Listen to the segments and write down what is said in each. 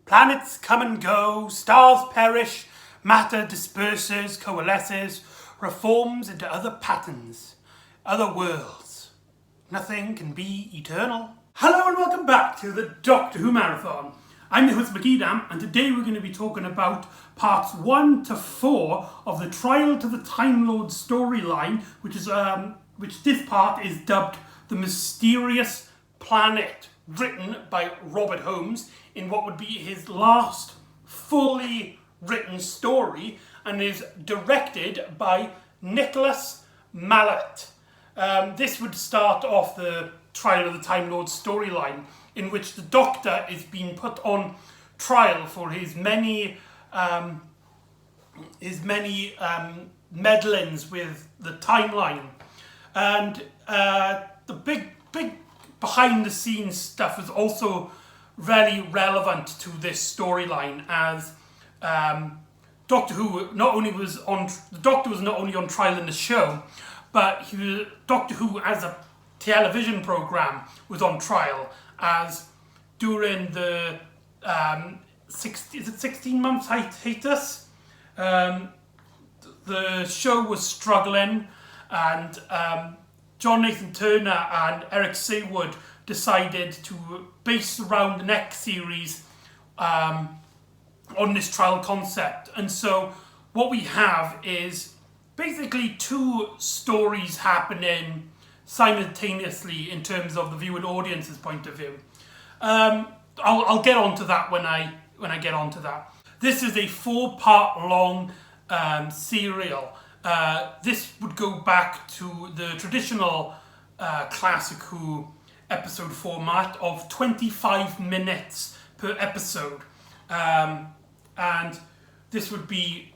Planets come and go, stars perish, matter disperses, coalesces, reforms into other patterns, other worlds. Nothing can be eternal. Hello and welcome back to the Doctor Who Marathon. I'm the host McEdam, and today we're going to be talking about parts 1 to 4 of the Trial to the Time Lord storyline, which this part is dubbed The Mysterious Planet, written by Robert Holmes in what would be his last fully written story, and is directed by Nicholas Mallet. This would start off the Trial of the Time Lord storyline, in which the Doctor is being put on trial for his many meddlings with the timeline, and the big behind the scenes stuff is also really relevant to this storyline, as Doctor Who the Doctor was not only on trial in the show, but Doctor Who as a television program was on trial, as during the 16 months hiatus, the show was struggling, and John Nathan Turner and Eric Saywood decided to base around the next series on this trial concept. And so what we have is basically two stories happening simultaneously in terms of the viewing audience's point of view. I'll get onto that when I get onto that. This is a 4-part long serial. This would go back to the traditional classic Who episode format of 25 minutes per episode. And this would be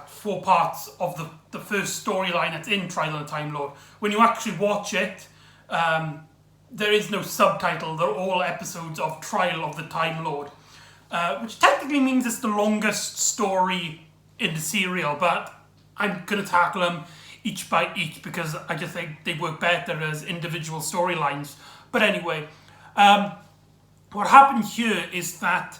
4 parts of the first storyline that's in Trial of the Time Lord. When you actually watch it, there is no subtitle. They're all episodes of Trial of the Time Lord, which technically means it's the longest story in the serial, but I'm going to tackle them each by each because I just think they work better as individual storylines. But anyway, what happened here is that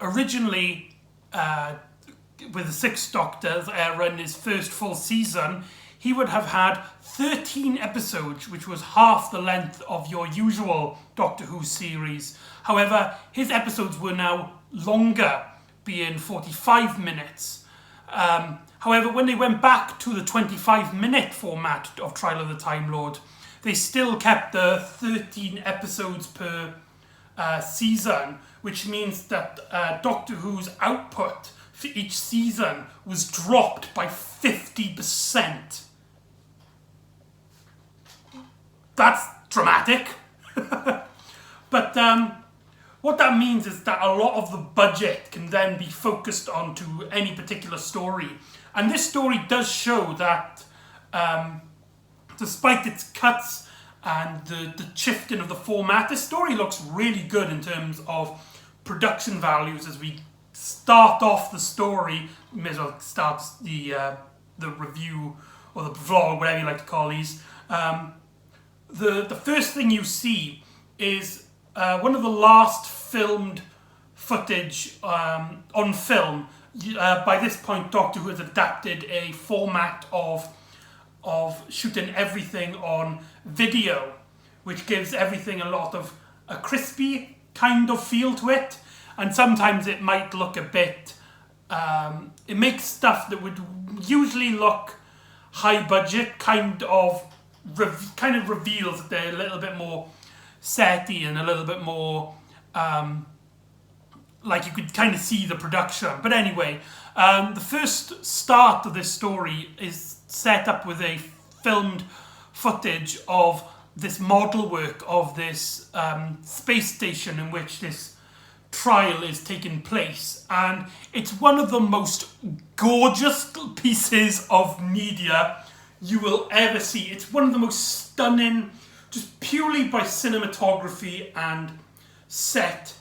originally, with the 6th Doctor's era in his first full season, he would have had 13 episodes, which was half the length of your usual Doctor Who series. However, his episodes were now longer, being 45 minutes. However, when they went back to the 25-minute format of Trial of the Time Lord, they still kept the 13 episodes per season, which means that Doctor Who's output for each season was dropped by 50%. That's dramatic. But what that means is that a lot of the budget can then be focused onto any particular story. And this story does show that despite its cuts and the shifting of the format, this story looks really good in terms of production values. As we start off the story, we may as well start the review or the vlog, whatever you like to call these. The first thing you see is one of the last filmed footage on film. By this point, Doctor Who has adapted a format of shooting everything on video, which gives everything a lot of a crispy kind of feel to it, and sometimes it might look a bit, it makes stuff that would usually look high budget kind of reveals that they're a little bit more setty and a little bit more like you could kind of see the production. But anyway, the first start of this story is set up with a filmed footage of this model work of this space station in which this trial is taking place, and it's one of the most gorgeous pieces of media you will ever see. It's one of the most stunning, just purely by cinematography and set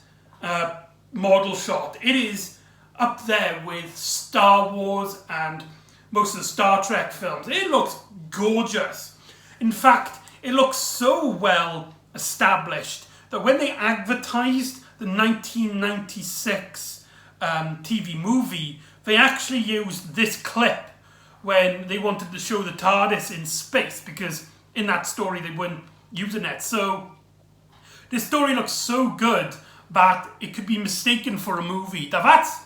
model shot. It is up there with Star Wars and most of the Star Trek films. It looks gorgeous. In fact, it looks so well established that when they advertised the 1996 TV movie, they actually used this clip when they wanted to show the TARDIS in space, because in that story they weren't using it. So this story looks so good that it could be mistaken for a movie. Now that's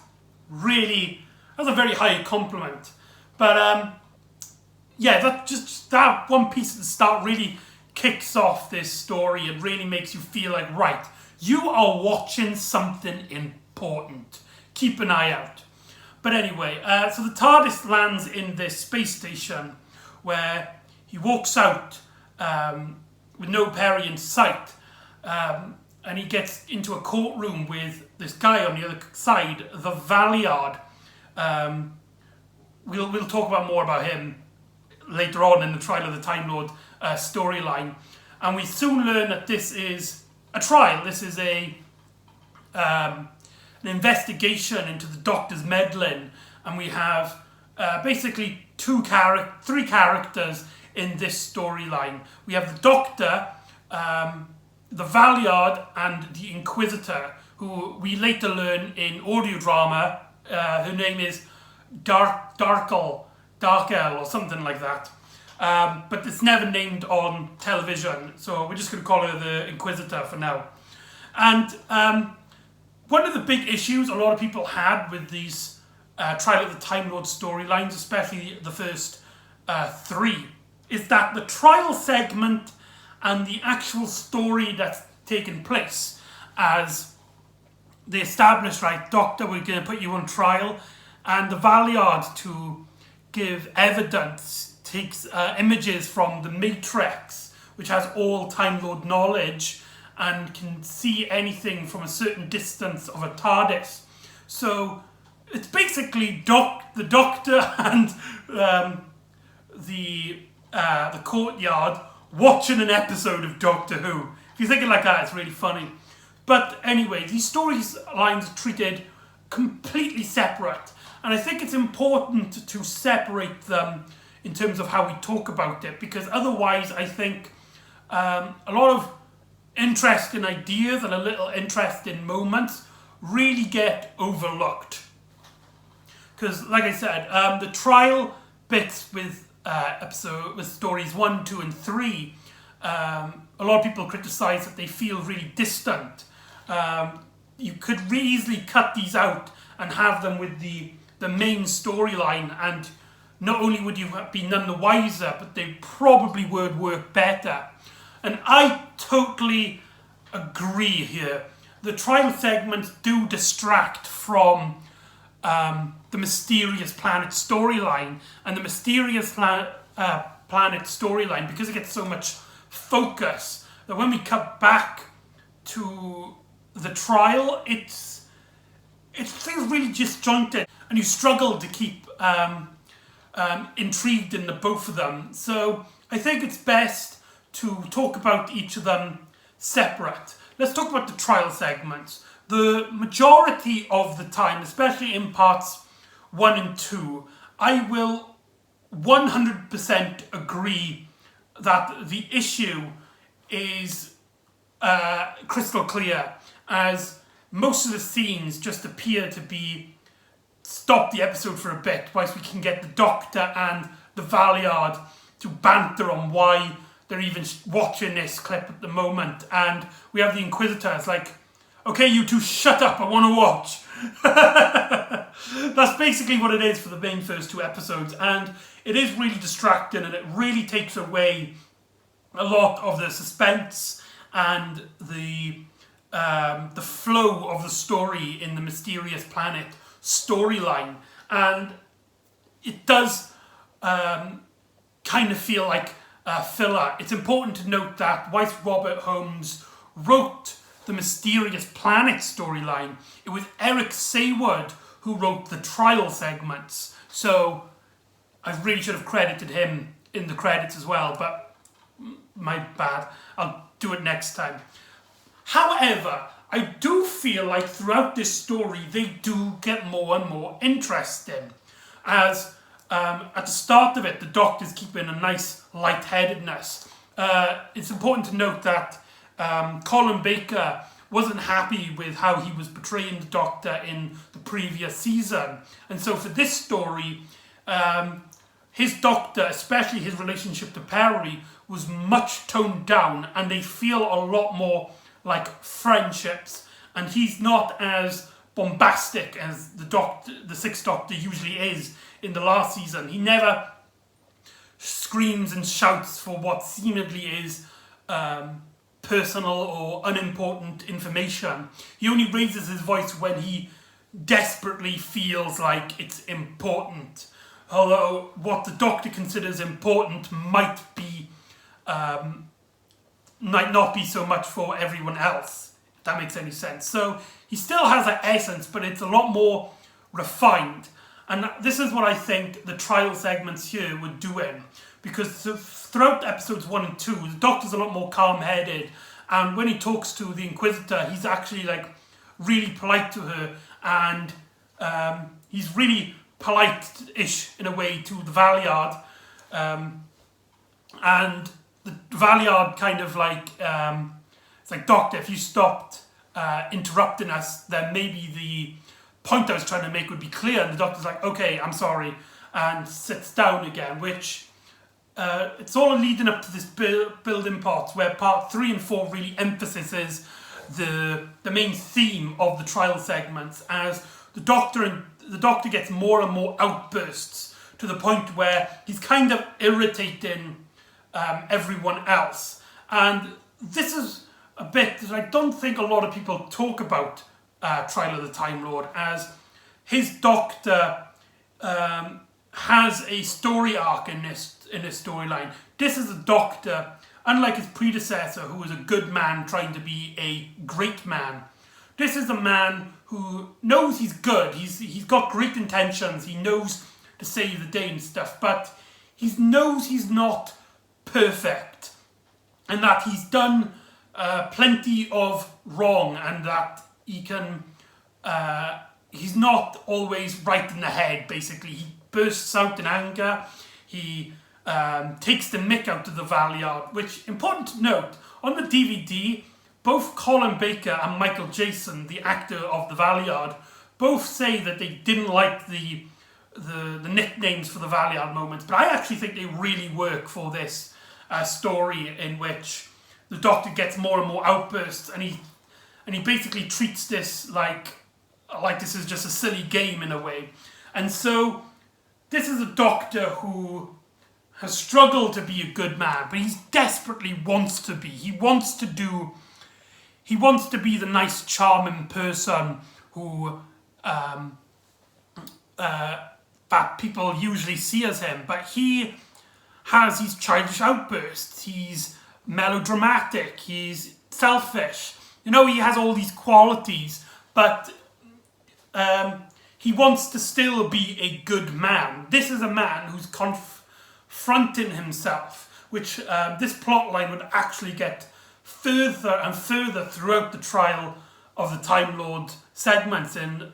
a very high compliment. But yeah, that one piece at the start really kicks off this story. It really makes you feel like, right, you are watching something important. Keep an eye out. But anyway, so the TARDIS lands in this space station where he walks out with no Perry in sight, and he gets into a courtroom with this guy on the other side, the Valeyard. We'll talk about more about him later on in the Trial of the Time Lord storyline, and we soon learn that this is a trial. This is an investigation into the Doctor's meddling, and we have basically three characters in this storyline. We have the Doctor, the Valeyard, and the Inquisitor, who we later learn in audio drama. Her name is Darkel, or something like that. But it's never named on television, so we're just going to call her the Inquisitor for now. And one of the big issues a lot of people had with these Trial of the Time Lord storylines, especially the first three, is that the trial segment and the actual story that's taken place, as they established, right, Doctor, we're going to put you on trial, and the Valeyard, to give evidence, takes images from the Matrix, which has all Time Lord knowledge and can see anything from a certain distance of a TARDIS. So it's basically the Doctor and the courtyard watching an episode of Doctor Who. If you think it like that, it's really funny. But anyway, these storylines are treated completely separate, and I think it's important to separate them in terms of how we talk about it, because otherwise I think a lot of interesting ideas and a little interesting moments really get overlooked. Because, like I said, the trial bits with stories 1, 2, and 3, a lot of people criticise that they feel really distant. You could easily cut these out and have them with the main storyline, and not only would you be none the wiser, but they probably would work better. And I totally agree here. The trial segments do distract from the Mysterious Planet storyline, and the Mysterious Planet storyline, because it gets so much focus, that when we cut back to the trial, it feels really disjointed, and you struggle to keep intrigued in the both of them. So I think it's best to talk about each of them separate. Let's talk about the trial segments. The majority of the time, especially in parts 1 and 2, I will 100% agree that the issue is crystal clear, as most of the scenes just appear to be stop the episode for a bit whilst we can get the Doctor and the Valeyard to banter on why they're even watching this clip at the moment. And we have the Inquisitor. It's like, okay, you two, shut up, I want to watch. That's basically what it is for the main first 2 episodes, and it is really distracting, and it really takes away a lot of the suspense and the flow of the story in the Mysterious Planet storyline. And it does kind of feel like filler. It's important to note that whilst Robert Holmes wrote the Mysterious Planet storyline, it was Eric Saward who wrote the trial segments. So I really should have credited him in the credits as well, but my bad. I'll do it next time. However, I do feel like throughout this story they do get more and more interesting. As at the start of it, the Doctor's keeping a nice lightheadedness. It's important to note that Colin Baker wasn't happy with how he was portraying the Doctor in the previous season. And so for this story, his Doctor, especially his relationship to Perry, was much toned down, and they feel a lot more like friendships. And he's not as bombastic as the Sixth Doctor usually is in the last season. He never screams and shouts for what seemingly is personal or unimportant information. He only raises his voice when he desperately feels like it's important. Although what the Doctor considers important might not be so much for everyone else, if that makes any sense. So he still has that essence, but it's a lot more refined. And this is what I think the trial segments here were doing. Because throughout episodes 1 and 2, the Doctor's a lot more calm-headed. And when he talks to the Inquisitor, he's actually like really polite to her. And he's really polite-ish in a way to the Valeyard. And the Valeyard kind of like, it's like, Doctor, if you stopped interrupting us, then maybe the point I was trying to make would be clear. And the Doctor's like, okay, I'm sorry, and sits down again, which it's all leading up to this building part, where part 3 and 4 really emphasizes the main theme of the trial segments, as the Doctor gets more and more outbursts to the point where he's kind of irritating everyone else. And this is a bit that I don't think a lot of people talk about Trial of the Time Lord, as his Doctor has a story arc in this storyline. This is a Doctor, unlike his predecessor, who was a good man trying to be a great man. This is a man who knows he's good. He's got great intentions. He knows to save the day and stuff, but he knows he's not perfect, and that he's done plenty of wrong, and that he's not always right in the head, basically. He bursts out in anger. He takes the mick out of the Valeyard, which, important to note, on the DVD, both Colin Baker and Michael Jason, the actor of the Valeyard, both say that they didn't like the nicknames for the Valeyard moments, but I actually think they really work for this story, in which the Doctor gets more and more outbursts, and he basically treats this like this is just a silly game in a way. And so this is a Doctor who has struggled to be a good man, but he desperately wants to be. He wants to be the nice, charming person who that people usually see as him. But he has these childish outbursts. He's melodramatic. He's selfish. You know, he has all these qualities, but he wants to still be a good man. This is a man who's confronting himself, which this plot line would actually get further and further throughout the Trial of the Time Lord segments in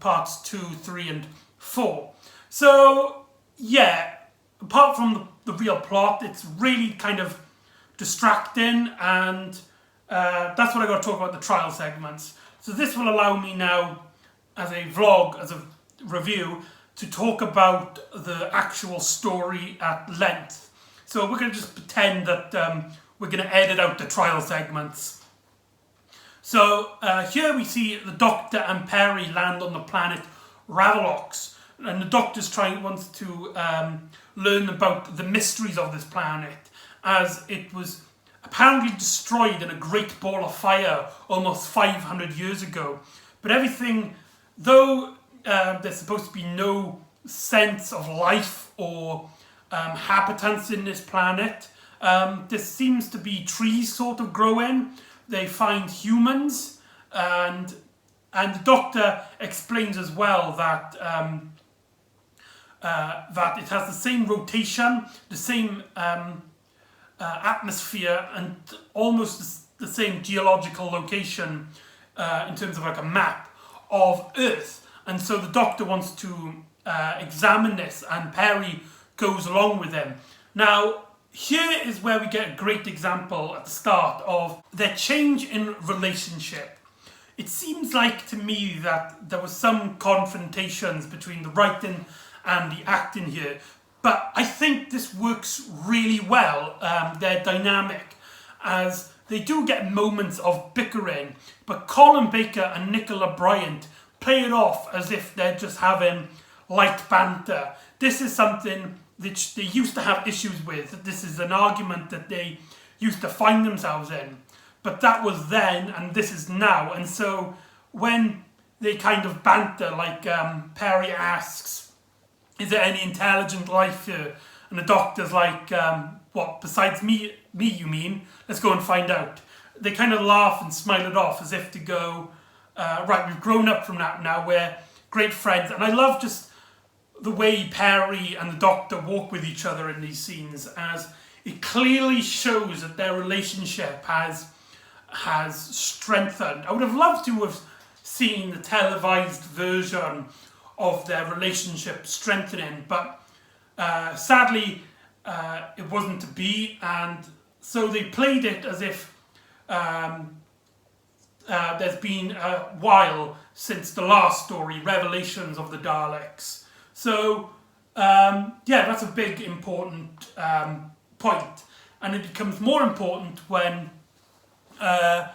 parts 2, 3 and 4. So, yeah, apart from the real plot, it's really kind of distracting, and that's what I got to talk about, the trial segments. So this will allow me now, as a vlog, as a review, to talk about the actual story at length. So we're going to just pretend that we're going to edit out the trial segments. So here we see the Doctor and Perry land on the planet Ravalox, and the Doctor wants to learn about the mysteries of this planet, as it was apparently destroyed in a great ball of fire almost 500 years ago. But everything, though there's supposed to be no sense of life or habitants in this planet, there seems to be trees sort of growing. They find humans, and the Doctor explains as well that that it has the same rotation, the same atmosphere, and almost the same geological location in terms of like a map of Earth. And so the Doctor wants to examine this, and Perry goes along with him. Now, here is where we get a great example at the start of their change in relationship. It seems like to me that there was some confrontations between the writing and the acting here, but I think this works really well, their dynamic, as they do get moments of bickering, but Colin Baker and Nicola Bryant play it off as if they're just having light banter. This is something that they used to have issues with. This is an argument that they used to find themselves in. But that was then, and this is now. And so when they kind of banter, like Perry asks, is there any intelligent life here? And the doctor's like, what, besides me you mean? Let's go and find out. They kind of laugh and smile it off as if to go, right, we've grown up from that now, we're great friends. And I love just the way Perry and the doctor walk with each other in these scenes, as it clearly shows that their relationship has strengthened. I would have loved to have seen the televised version of their relationship strengthening, but sadly it wasn't to be, and so they played it as if there's been a while since the last story, Revelations of the Daleks. So yeah, that's a big important point, and it becomes more important when the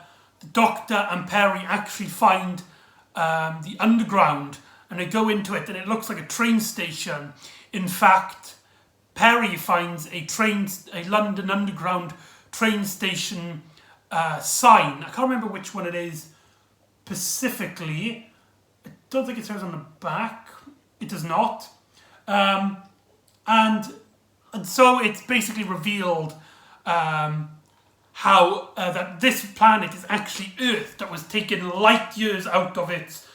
Doctor and Perry actually find the underground, and they go into it and it looks like a train station. In fact, Perry finds a London Underground train station sign. I can't remember which one it is specifically. I don't think it says on the back. It does not. And so it's basically revealed how that this planet is actually Earth, that was taken light years out of its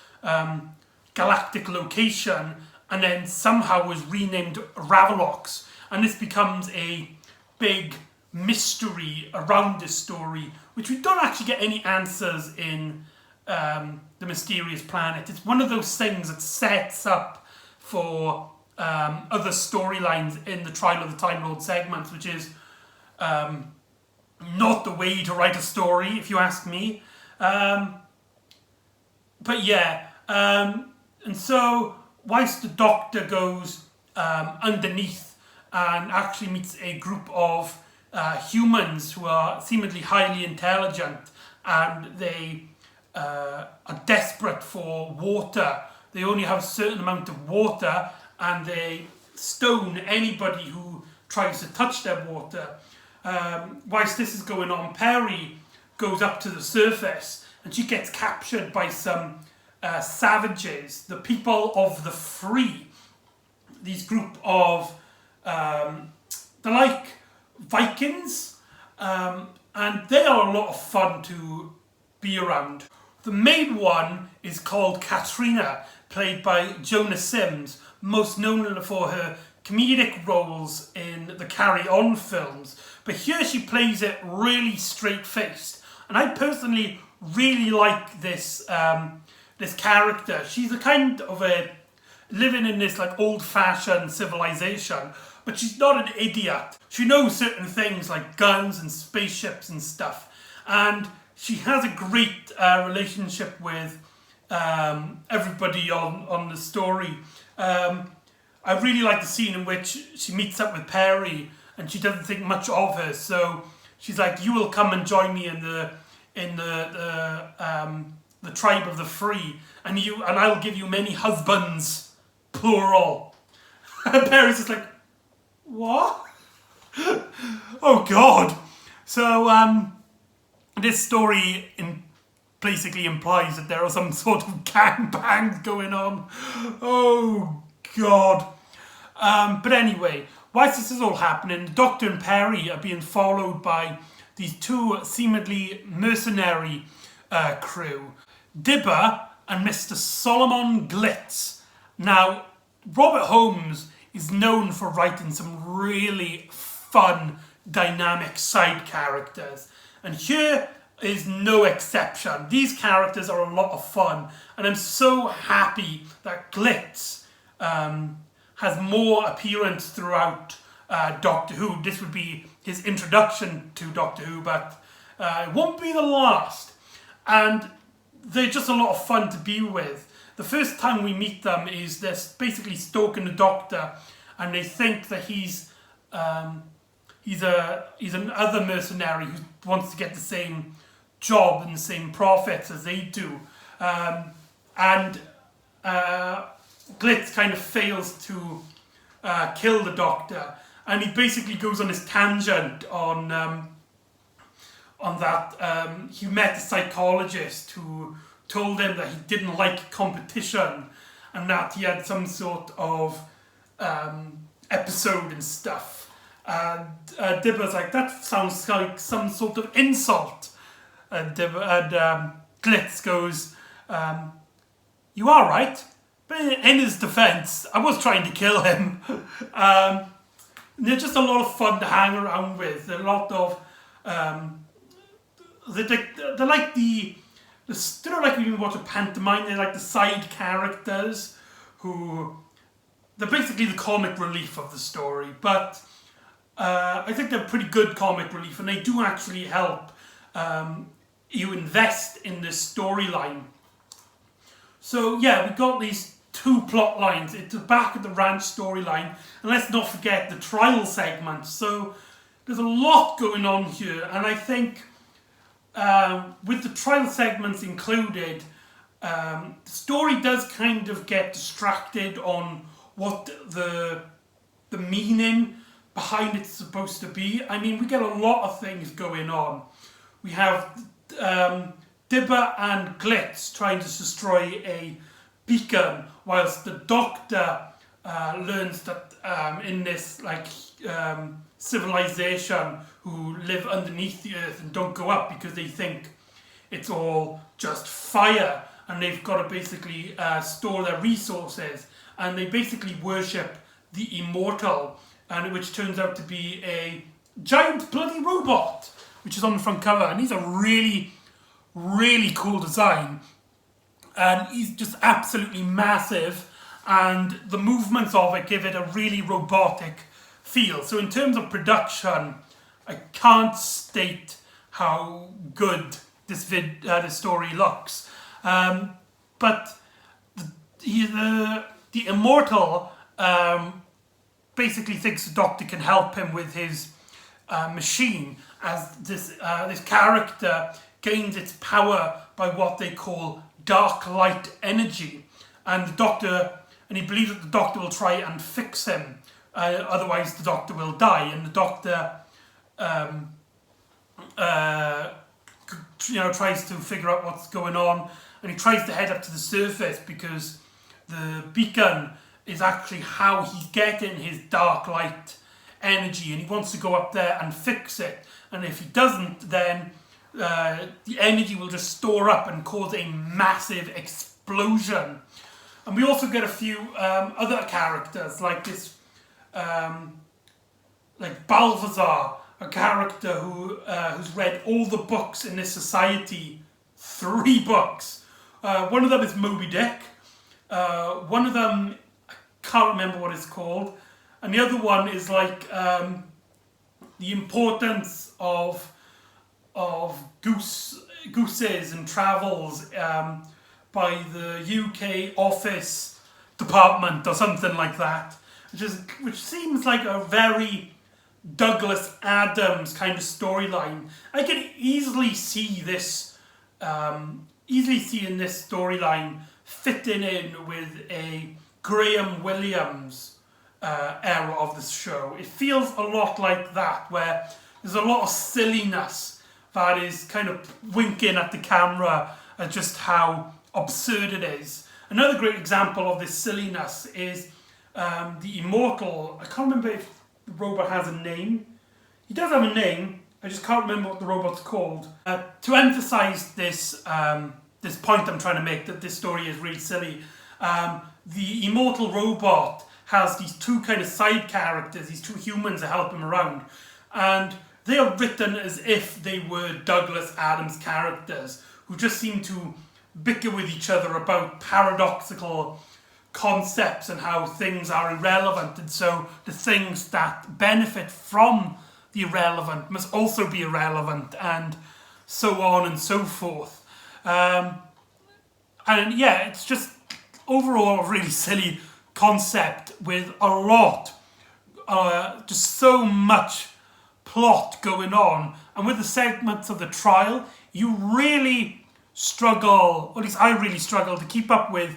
galactic location and then somehow was renamed Ravalox. And this becomes a big mystery around this story, which we don't actually get any answers in The Mysterious Planet. It's one of those things that sets up for other storylines in the Trial of the Time Lord segments, which is not the way to write a story, if you ask me. But yeah, and so whilst the Doctor goes underneath and actually meets a group of humans who are seemingly highly intelligent, and they are desperate for water. They only have a certain amount of water, and they stone anybody who tries to touch their water. Whilst this is going on, Perry goes up to the surface and she gets captured by some savages, the people of the free. These group of, they're like Vikings, and they are a lot of fun to be around. The main one is called Katrina, played by Jonah Sims, most known for her comedic roles in the Carry On films, but here she plays it really straight-faced, and I personally really like this this character. She's a kind of a living in this like old-fashioned civilization, but she's not an idiot. She knows certain things like guns and spaceships and stuff, and she has a great relationship with everybody on the story. I really like the scene in which she meets up with Perry and she doesn't think much of her, so she's like, "You will come and join me in the tribe of the free, and I'll give you many husbands, plural." And Perry's just like, "What?" Oh God. So this story basically implies that there are some sort of gangbangs going on. Oh God. But anyway, whilst this is all happening, the Doctor and Perry are being followed by these two seemingly mercenary crew, Dibber and Mr. Solomon Glitz. Now, Robert Holmes is known for writing some really fun, dynamic side characters, and here is no exception. These characters are a lot of fun, and I'm so happy that Glitz has more appearance throughout Doctor Who. This would be his introduction to Doctor Who, but it won't be the last. And they're just a lot of fun to be with. The first time we meet them is they're basically stalking the Doctor, and they think that he's another mercenary who wants to get the same job and the same profits as they do. And Glitz kind of fails to kill the Doctor, and he basically goes on this tangent on that he met a psychologist who told him that he didn't like competition and that he had some sort of episode and stuff. And Dibber's like, that sounds like some sort of insult. And Glitz goes, you are right, but in his defence, I was trying to kill him. They're just a lot of fun to hang around with. They're a lot of they're like they don't like when you watch a pantomime. They're like the side characters who they're basically the comic relief of the story. But I think they're pretty good comic relief, and they do actually help you invest in this storyline. So yeah, we got these two plot lines. It's the back of the ranch storyline, and let's not forget the trial segment. So there's a lot going on here, and I think with the trial segments included, the story does kind of get distracted on what the meaning behind it's supposed to be. I mean, we get a lot of things going on. We have Dibber and Glitz trying to destroy a beacon, whilst the Doctor learns that in this civilization who live underneath the earth and don't go up because they think it's all just fire, and they've got to basically store their resources, and they basically worship the Immortal, and which turns out to be a giant bloody robot, which is on the front cover, and he's a really, really cool design, and he's just absolutely massive, and the movements of it give it a really robotic feel. So in terms of production, I can't state how good this story looks, but the Immortal basically thinks the Doctor can help him with his machine, as this character gains its power by what they call dark light energy, and he believes that the Doctor will try and fix him, otherwise the Doctor will die, and the Doctor tries to figure out what's going on, and he tries to head up to the surface because the beacon is actually how he's getting his dark light energy, and he wants to go up there and fix it, and if he doesn't, then the energy will just store up and cause a massive explosion. And we also get a few other characters, like this like Balthazar, a character who's read all the books in this society, 3 books. One of them is Moby Dick. One of them, I can't remember what it's called. And the other one is like the importance of gooses and travels by the UK Office Department or something like that, which seems like a very Douglas Adams kind of storyline. I can easily see this, in this storyline fitting in with a Graham Williams era of the show. It feels a lot like that, where there's a lot of silliness that is kind of winking at the camera at just how absurd it is. Another great example of this silliness is the Immortal. I can't remember if the robot has a name. He does have a name, I just can't remember what the robot's called. To emphasise this this point I'm trying to make, that this story is really silly, the Immortal Robot has these 2 kind of side characters, these 2 humans that help him around, and they are written as if they were Douglas Adams characters who just seem to bicker with each other about paradoxical concepts and how things are irrelevant, and so the things that benefit from the irrelevant must also be irrelevant, and so on and so forth. And yeah, it's just overall a really silly concept with a lot, just so much plot going on. And with the segments of the trial, you really struggle, or at least I really struggle, to keep up with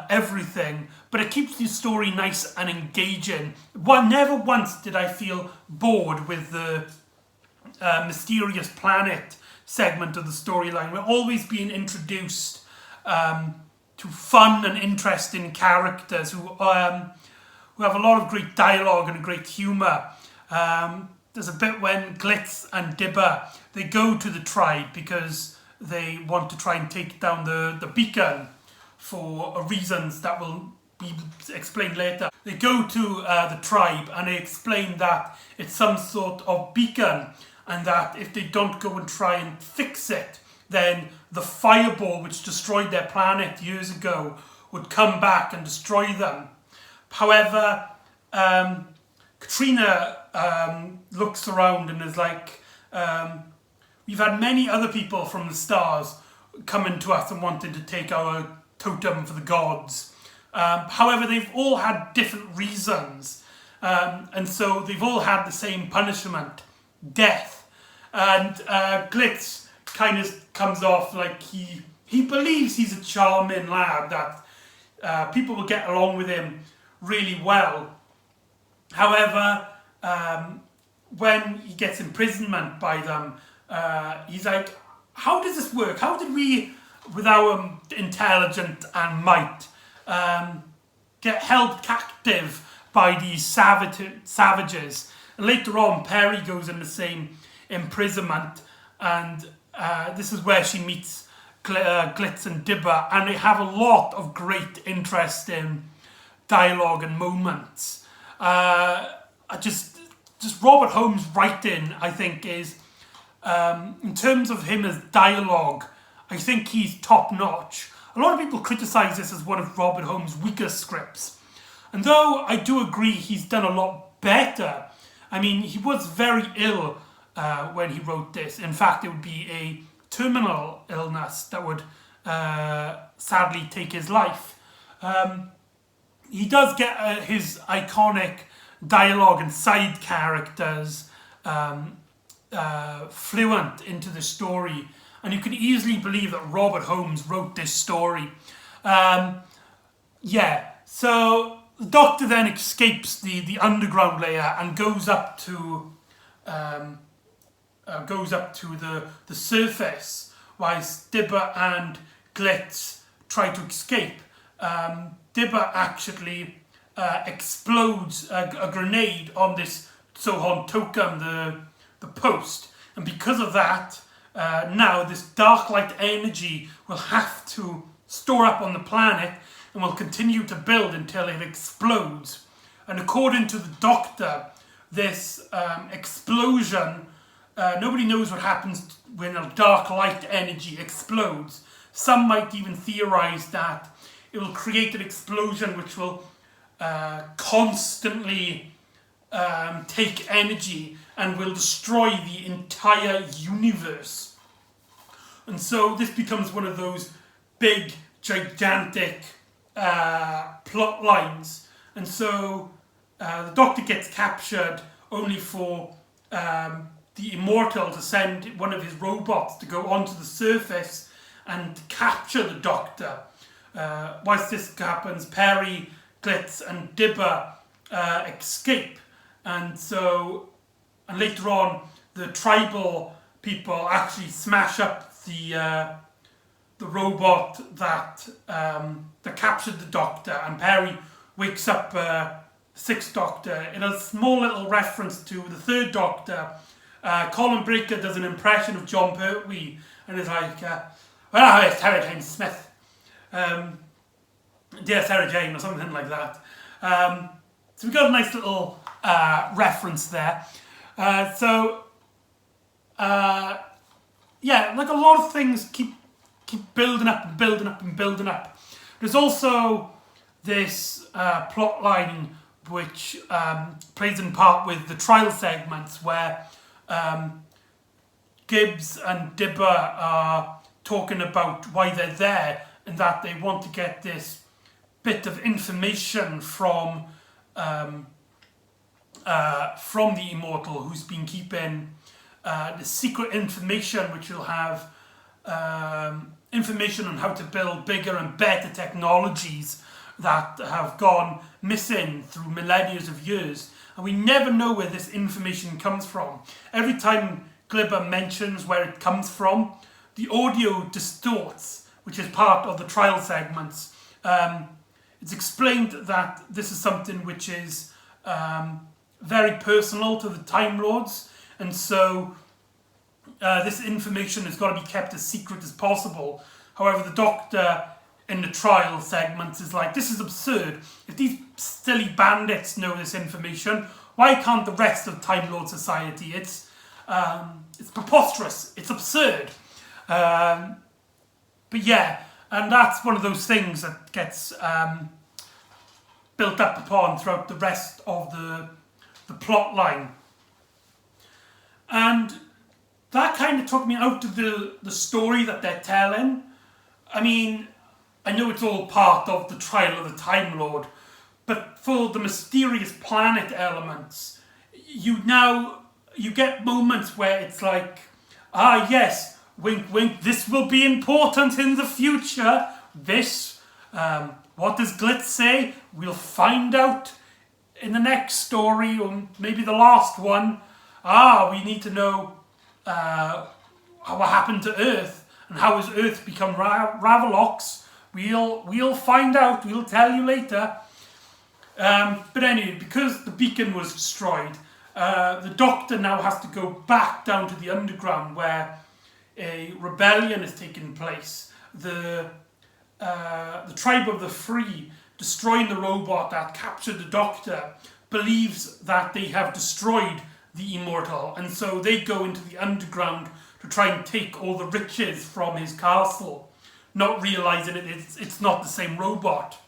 everything, but it keeps the story nice and engaging. Never once did I feel bored with the mysterious planet segment of the storyline. We're always being introduced to fun and interesting characters who have a lot of great dialogue and great humour. There's a bit when Glitz and Dibber, they go to the tribe because they want to try and take down the beacon for reasons that will be explained later. They go to the tribe and they explain that it's some sort of beacon, and that if they don't go and try and fix it, then the fireball which destroyed their planet years ago would come back and destroy them. However, Katrina looks around and is like, we've had many other people from the stars coming to us and wanting to take our totem for the gods. However, they've all had different reasons, and so they've all had the same punishment, death. And Glitz kind of comes off like he believes he's a charming lad, that people will get along with him really well. However, when he gets imprisonment by them, he's like, how does this work? How did we, with our intelligence and might, get held captive by these savages? And later on, Perry goes in the same imprisonment, and this is where she meets Glitz and Dibber, and they have a lot of great, interesting dialogue and moments. Just Robert Holmes' writing, I think, is, in terms of him as dialogue, I think he's top notch. A lot of people criticise this as one of Robert Holmes' weaker scripts, and though I do agree he's done a lot better. I mean, he was very ill when he wrote this. In fact, it would be a terminal illness that would sadly take his life. He does get his iconic dialogue and side characters fluent into the story, and you can easily believe that Robert Holmes wrote this story. So the Doctor then escapes the underground layer and goes up to the surface, whilst Dibber and Glitz try to escape. Dibber actually explodes a grenade on this Sohon token, the post, and because of that, now this dark light energy will have to store up on the planet and will continue to build until it explodes. And according to the Doctor, this explosion, nobody knows what happens when a dark light energy explodes. Some might even theorize that it will create an explosion which will constantly take energy and will destroy the entire universe. And so this becomes one of those big, gigantic plot lines. And so the Doctor gets captured only for the Immortal to send one of his robots to go onto the surface and capture the Doctor. Whilst this happens, Perry, Glitz and Dibber escape. And later on, the tribal people actually smash up the robot that captured the Doctor, and Perry wakes up Sixth Doctor in a small little reference to the Third Doctor. Colin Breaker does an impression of John Pertwee and is like, well, it's Sarah Jane Smith. Dear Sarah Jane, or something like that. So we got a nice little reference there. Like a lot of things keep building up and building up and building up. There's also this plot line which plays in part with the trial segments where Gibbs and Dibber are talking about why they're there and that they want to get this bit of information from the Immortal, who's been keeping the secret information which will have information on how to build bigger and better technologies that have gone missing through millennia of years. And we never know where this information comes from. Every time Glibber mentions where it comes from, the audio distorts, which is part of the trial segments. It's explained that this is something which is very personal to the Time Lords, and so this information has got to be kept as secret as possible. However, the Doctor in the trial segments is like, this is absurd. If these silly bandits know this information, why can't the rest of Time Lord society? It's preposterous. It's absurd. But yeah, and that's one of those things that gets built up upon throughout the rest of the plot line. And that kind of took me out of the story that they're telling. I mean, I know it's all part of the trial of the Time Lord, but for the mysterious planet elements, you get moments where it's like, ah yes, wink wink, this will be important in the future. This, what does Glitz say? We'll find out in the next story, or maybe the last one. We need to know what happened to Earth, and how has Earth become Ravalox. We'll find out, we'll tell you later. But anyway, because the beacon was destroyed, the Doctor now has to go back down to the underground where a rebellion is taking place. The tribe of the Free, destroying the robot that captured the Doctor, believes that they have destroyed the Immortal, and so they go into the underground to try and take all the riches from his castle, not realising it's not the same robot.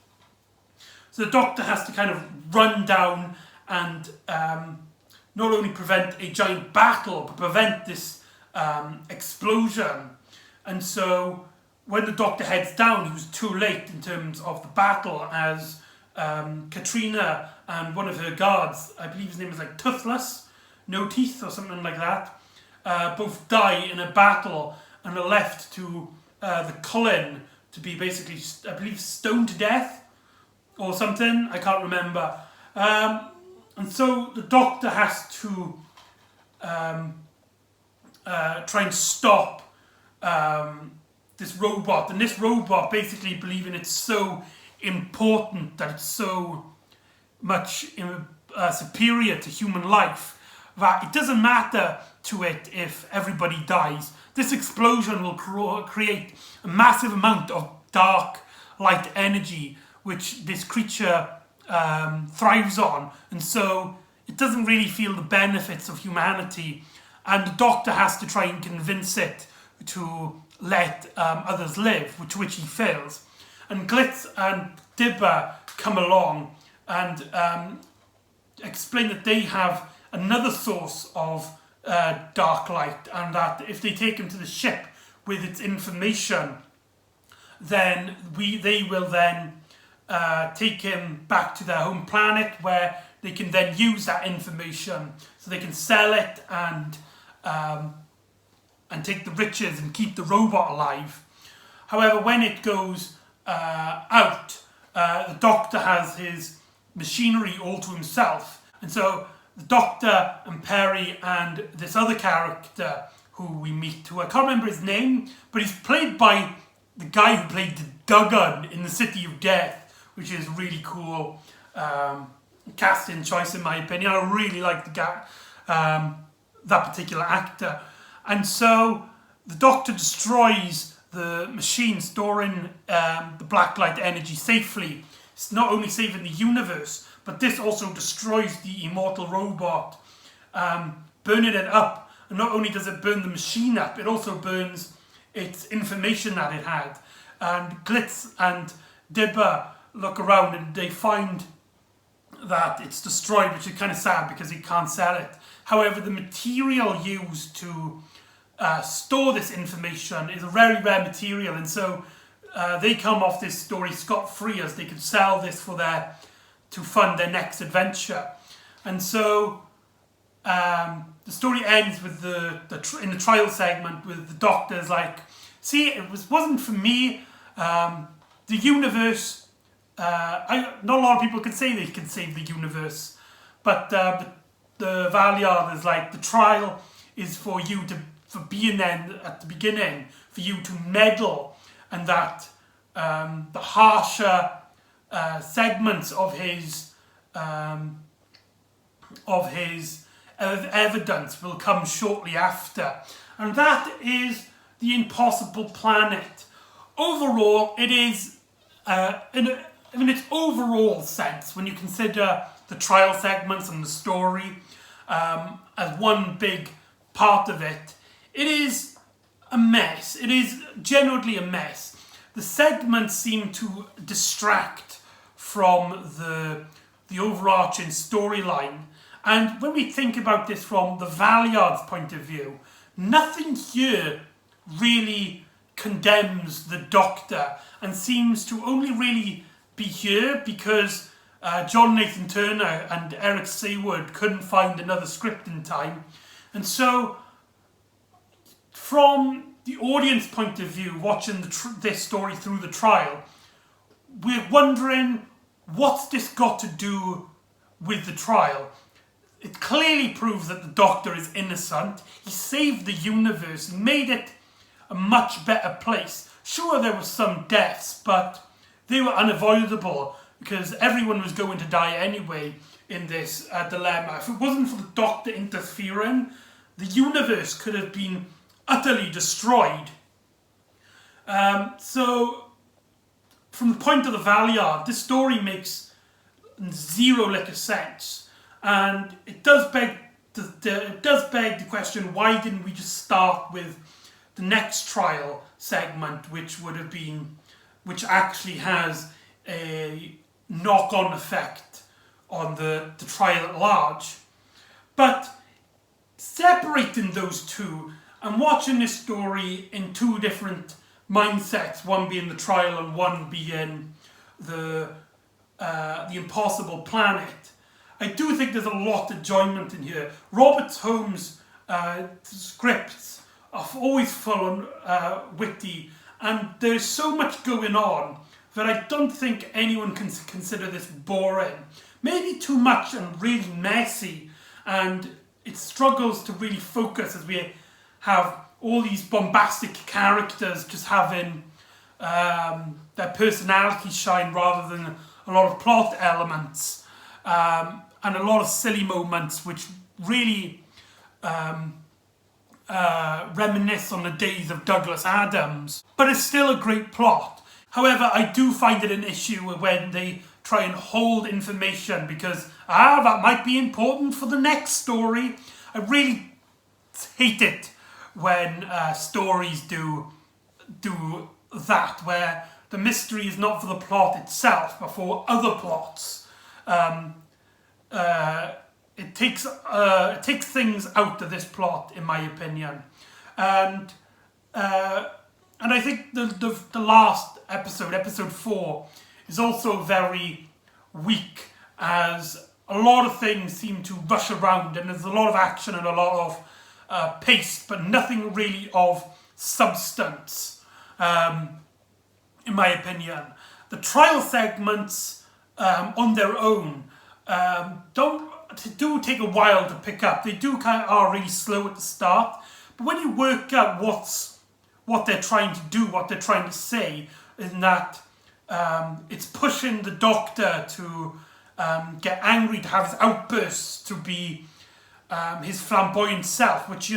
So the Doctor has to kind of run down and not only prevent a giant battle, but prevent this explosion. And so when the Doctor heads down, he was too late in terms of the battle, as Katrina and one of her guards, I believe his name is like Toothless, No Teeth or something like that, both die in a battle and are left to the Cullen to be basically, I believe, stoned to death or something, I can't remember. And so the Doctor has to try and stop this robot, and this robot basically believing it's so important, that it's so much superior to human life, that it doesn't matter to it if everybody dies. This explosion will create a massive amount of dark light energy, which this creature thrives on, and so it doesn't really feel the benefits of humanity, and the Doctor has to try and convince it to let others live, which he fails. And Glitz and Dibber come along and explain that they have another source of dark light, and that if they take him to the ship with its information, then they will then take him back to their home planet, where they can then use that information so they can sell it and take the riches and keep the robot alive. However, when it goes out, the Doctor has his machinery all to himself, and so the Doctor and Perry and this other character who we meet, who I can't remember his name, but he's played by the guy who played Duggan in The City of Death, which is really cool casting choice in my opinion. I really like the guy, that particular actor. And so the Doctor destroys the machine storing the black light energy safely. It's not only saving the universe, but this also destroys the Immortal Robot, burning it up. And not only does it burn the machine up, it also burns its information that it had. And Glitz and Dibber look around and they find that it's destroyed, which is kind of sad because he can't sell it. However, the material used to store this information is a very rare material, and so they come off this story scot-free, as they could sell this to fund their next adventure. And so the story ends with in the trial segment with the doctor's like, see, it wasn't for me. The universe, not a lot of people can say they can save the universe, but the Valeyard is like, the trial is for you for being there at the beginning, for you to meddle, and that the harsher segments of his evidence will come shortly after, and that is the Impossible Planet. Overall, it is in its overall sense, when you consider the trial segments and the story as one big part of it, it is a mess. It is generally a mess. The segments seem to distract from the overarching storyline. And when we think about this from the Valeyard's point of view, nothing here really condemns the Doctor, and seems to only really be here because John Nathan Turner and Eric Saward couldn't find another script in time. And so, from the audience point of view, watching this story through the trial, we're wondering, what's this got to do with the trial? It clearly proves that the Doctor is innocent. He saved the universe, he made it a much better place. Sure, there were some deaths, but they were unavoidable because everyone was going to die anyway in this dilemma. If it wasn't for the Doctor interfering, the universe could have been utterly destroyed. So, from the point of the Valeyard, this story makes zero little sense, and it does beg the question: why didn't we just start with the next trial segment, which actually has a knock-on effect on the trial at large? But separating those two and watching this story in two different mindsets, one being the trial and one being the Impossible Planet, I do think there's a lot of enjoyment in here. Robert Holmes' scripts are always full and witty, and there's so much going on that I don't think anyone can consider this boring. Maybe too much and really messy, and it struggles to really focus as we have all these bombastic characters just having their personality shine rather than a lot of plot elements, and a lot of silly moments which really reminisce on the days of Douglas Adams. But it's still a great plot. However, I do find it an issue when they try and hold information because, that might be important for the next story. I really hate it when stories do that, where the mystery is not for the plot itself, but for other plots. It takes things out of this plot, in my opinion, and I think the last episode, episode 4, is also very weak, as a lot of things seem to rush around, and there's a lot of action and a lot of pace, but nothing really of substance, in my opinion. The trial segments on their own do take a while to pick up. They do are really slow at the start, but when you work out what they're trying to do, what they're trying to say, in that it's pushing the Doctor to get angry, to have his outbursts, to be his flamboyant self, which,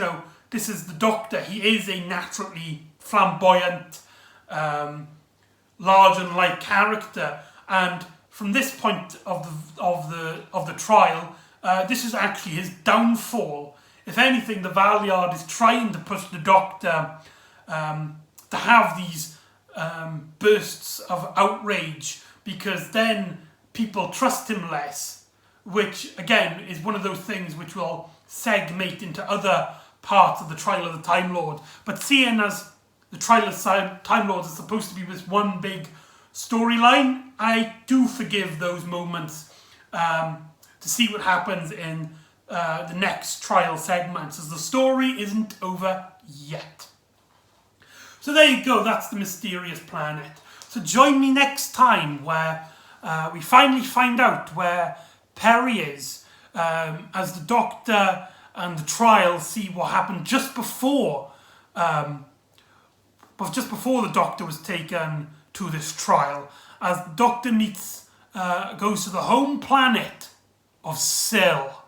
this is the Doctor. He is a naturally flamboyant, larger-than-life character, and from this point of the trial, this is actually his downfall. If anything, the Valeyard is trying to push the Doctor to have these bursts of outrage, because then people trust him less, which again is one of those things which will segment into other parts of the Trial of the Time Lord. But seeing as the Trial of the Time Lord is supposed to be this one big storyline, I do forgive those moments to see what happens in the next trial segments, as the story isn't over yet. So there you go, that's the mysterious planet. So join me next time where we finally find out where Perry is, as the Doctor and the trial see what happened just before the Doctor was taken to this trial, as the Doctor goes to the home planet of Syl.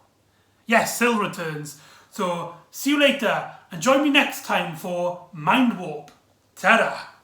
Yes, Syl returns. So see you later, and join me next time for Mind Warp. Ta-da!